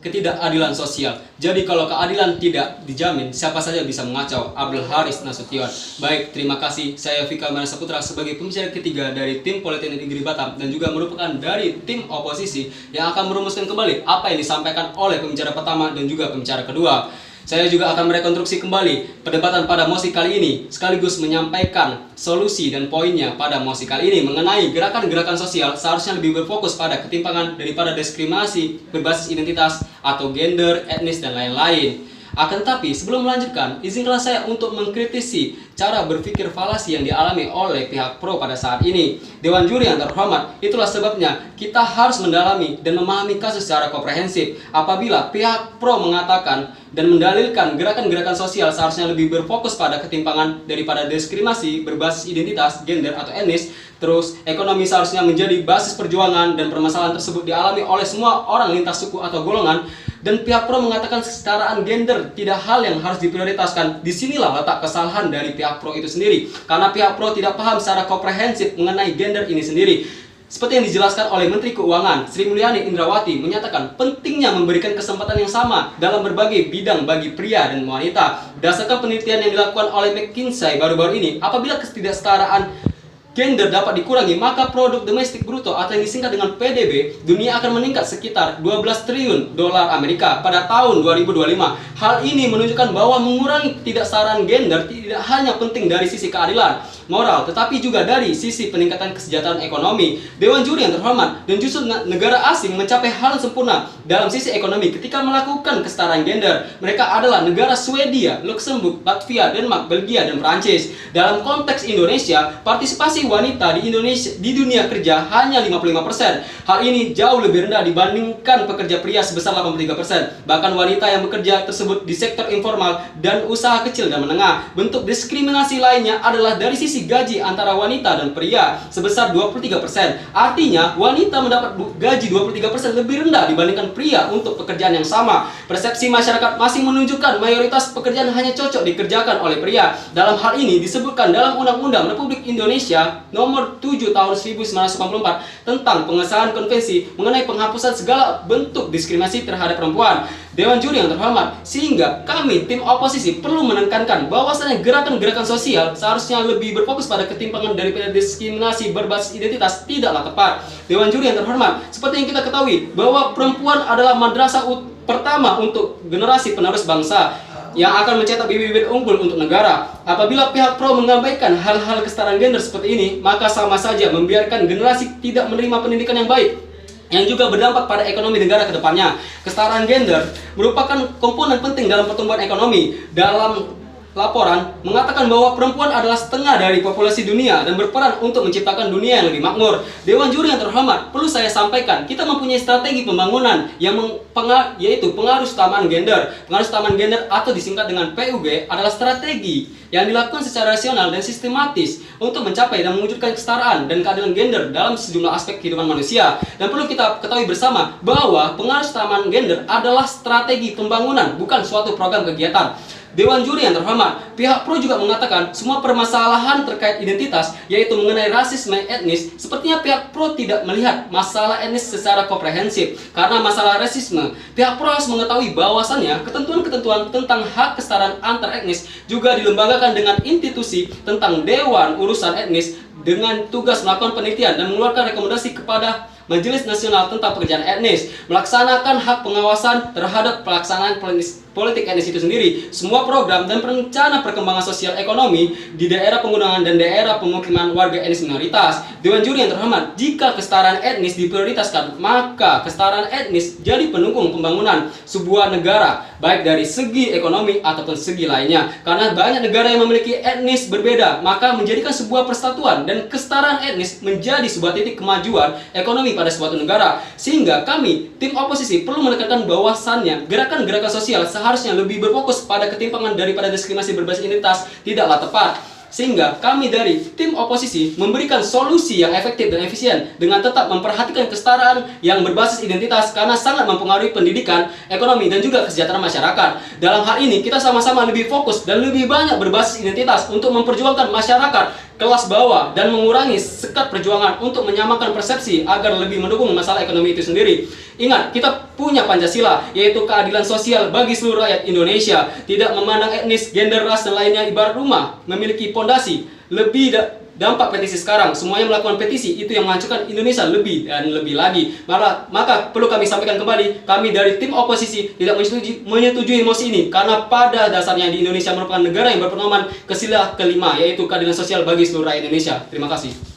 ketidakadilan sosial. Jadi kalau keadilan tidak dijamin, siapa saja bisa mengacau. Abdul Haris Nasution. Baik, terima kasih. Saya Vika Mara Saputra sebagai pembicara ketiga dari tim Politeknik Negeri Batam dan juga merupakan dari tim oposisi yang akan merumuskan kembali apa yang disampaikan oleh pembicara pertama dan juga pembicara kedua. Saya juga akan merekonstruksi kembali perdebatan pada mosi kali ini, sekaligus menyampaikan solusi dan poinnya pada mosi kali ini mengenai gerakan-gerakan sosial seharusnya lebih berfokus pada ketimpangan daripada diskriminasi berbasis identitas atau gender, etnis, dan lain-lain. Akan tetapi, sebelum melanjutkan, izinkanlah saya untuk mengkritisi cara berpikir falasi yang dialami oleh pihak pro pada saat ini. Dewan juri yang terhormat, itulah sebabnya kita harus mendalami dan memahami kasus secara komprehensif. Apabila pihak pro mengatakan dan mendalilkan gerakan-gerakan sosial seharusnya lebih berfokus pada ketimpangan daripada diskriminasi berbasis identitas, gender, atau etnis, terus ekonomi seharusnya menjadi basis perjuangan dan permasalahan tersebut dialami oleh semua orang lintas suku atau golongan, dan pihak pro mengatakan kesetaraan gender tidak hal yang harus diprioritaskan. Disinilah letak kesalahan dari pihak pro itu sendiri, karena pihak pro tidak paham secara komprehensif mengenai gender ini sendiri. Seperti yang dijelaskan oleh Menteri Keuangan Sri Mulyani Indrawati menyatakan pentingnya memberikan kesempatan yang sama dalam berbagai bidang bagi pria dan wanita. Berdasarkan penelitian yang dilakukan oleh McKinsey baru-baru ini, apabila ketidaksetaraan gender dapat dikurangi, maka produk domestik bruto atau yang disingkat dengan PDB dunia akan meningkat sekitar 12 triliun dolar Amerika pada tahun 2025. Hal ini menunjukkan bahwa mengurangi ketidaksetaraan gender tidak hanya penting dari sisi keadilan moral, tetapi juga dari sisi peningkatan kesejahteraan ekonomi. Dewan juri yang terhormat, dan justru negara asing mencapai hal sempurna dalam sisi ekonomi ketika melakukan kesetaraan gender. Mereka adalah negara Swedia, Luxembourg, Latvia, Denmark, Belgia, dan Prancis. Dalam konteks Indonesia, partisipasi wanita di Indonesia di dunia kerja hanya 55%. Hal ini jauh lebih rendah dibandingkan pekerja pria sebesar 83%. Bahkan wanita yang bekerja tersebut di sektor informal dan usaha kecil dan menengah. Bentuk diskriminasi lainnya adalah dari sisi gaji antara wanita dan pria sebesar 23%. Artinya, wanita mendapat gaji 23% lebih rendah dibandingkan pria untuk pekerjaan yang sama. Persepsi masyarakat masih menunjukkan mayoritas pekerjaan hanya cocok dikerjakan oleh pria. Dalam hal ini disebutkan dalam Undang-Undang Republik Indonesia Nomor 7 Tahun 1994 tentang pengesahan konvensi mengenai penghapusan segala bentuk diskriminasi terhadap perempuan. Dewan juri yang terhormat, sehingga kami tim oposisi perlu menekankan bahwasannya gerakan-gerakan sosial seharusnya lebih berfokus pada ketimpangan daripada diskriminasi berbasis identitas tidaklah tepat. Dewan juri yang terhormat, seperti yang kita ketahui bahwa perempuan adalah madrasah pertama untuk generasi penerus bangsa yang akan mencetak bibit-bibit unggul untuk negara. Apabila pihak pro mengabaikan hal-hal kesetaraan gender seperti ini, maka sama saja membiarkan generasi tidak menerima pendidikan yang baik, yang juga berdampak pada ekonomi negara ke depannya. Kesetaraan gender merupakan komponen penting dalam pertumbuhan ekonomi. Dalam laporan mengatakan bahwa perempuan adalah setengah dari populasi dunia dan berperan untuk menciptakan dunia yang lebih makmur. Dewan juri yang terhormat, perlu saya sampaikan, kita mempunyai strategi pembangunan yang yaitu pengaruh utamaan gender. Pengaruh utamaan gender atau disingkat dengan PUG adalah strategi yang dilakukan secara rasional dan sistematis untuk mencapai dan mewujudkan kesetaraan dan keadilan gender dalam sejumlah aspek kehidupan manusia. Dan perlu kita ketahui bersama bahwa pengaruh utamaan gender adalah strategi pembangunan, bukan suatu program kegiatan. Dewan juri yang terhormat, pihak pro juga mengatakan semua permasalahan terkait identitas, yaitu mengenai rasisme etnis, sepertinya pihak pro tidak melihat masalah etnis secara komprehensif. Karena masalah rasisme, pihak pro harus mengetahui bahwasannya ketentuan-ketentuan tentang hak kesetaraan antar etnis juga dilembagakan dengan institusi tentang Dewan Urusan Etnis dengan tugas melakukan penelitian dan mengeluarkan rekomendasi kepada Majelis Nasional tentang Pekerjaan Etnis, melaksanakan hak pengawasan terhadap pelaksanaan politik etnis itu sendiri. Semua program dan rencana perkembangan sosial ekonomi di daerah penggunaan dan daerah pemukiman warga etnis minoritas. Dewan juri yang terhormat, jika kesetaraan etnis diprioritaskan, maka kesetaraan etnis jadi pendukung pembangunan sebuah negara, baik dari segi ekonomi ataupun segi lainnya. Karena banyak negara yang memiliki etnis berbeda, maka menjadikan sebuah persatuan dan kesetaraan etnis menjadi sebuah titik kemajuan ekonomi pada suatu negara. Sehingga kami, tim oposisi, perlu menekankan bahwasannya gerakan-gerakan sosial seharusnya lebih berfokus pada ketimpangan daripada diskriminasi berbasis identitas tidaklah tepat. Sehingga kami dari tim oposisi memberikan solusi yang efektif dan efisien dengan tetap memperhatikan kesetaraan yang berbasis identitas, karena sangat mempengaruhi pendidikan, ekonomi, dan juga kesejahteraan masyarakat. Dalam hal ini kita sama-sama lebih fokus dan lebih banyak berbasis identitas untuk memperjuangkan masyarakat kelas bawah dan mengurangi sekat perjuangan untuk menyamakan persepsi agar lebih mendukung masalah ekonomi itu sendiri. Ingat, kita punya Pancasila, yaitu keadilan sosial bagi seluruh rakyat Indonesia, tidak memandang etnis, gender, ras, dan lainnya. Ibarat rumah memiliki pondasi. Dampak petisi sekarang, semuanya melakukan petisi, itu yang menghancurkan Indonesia lebih dan lebih lagi. Maka perlu kami sampaikan kembali, kami dari tim oposisi tidak menyetujui mosi ini, karena pada dasarnya di Indonesia merupakan negara yang berpedoman ke sila kelima, yaitu keadilan sosial bagi seluruh rakyat Indonesia. Terima kasih.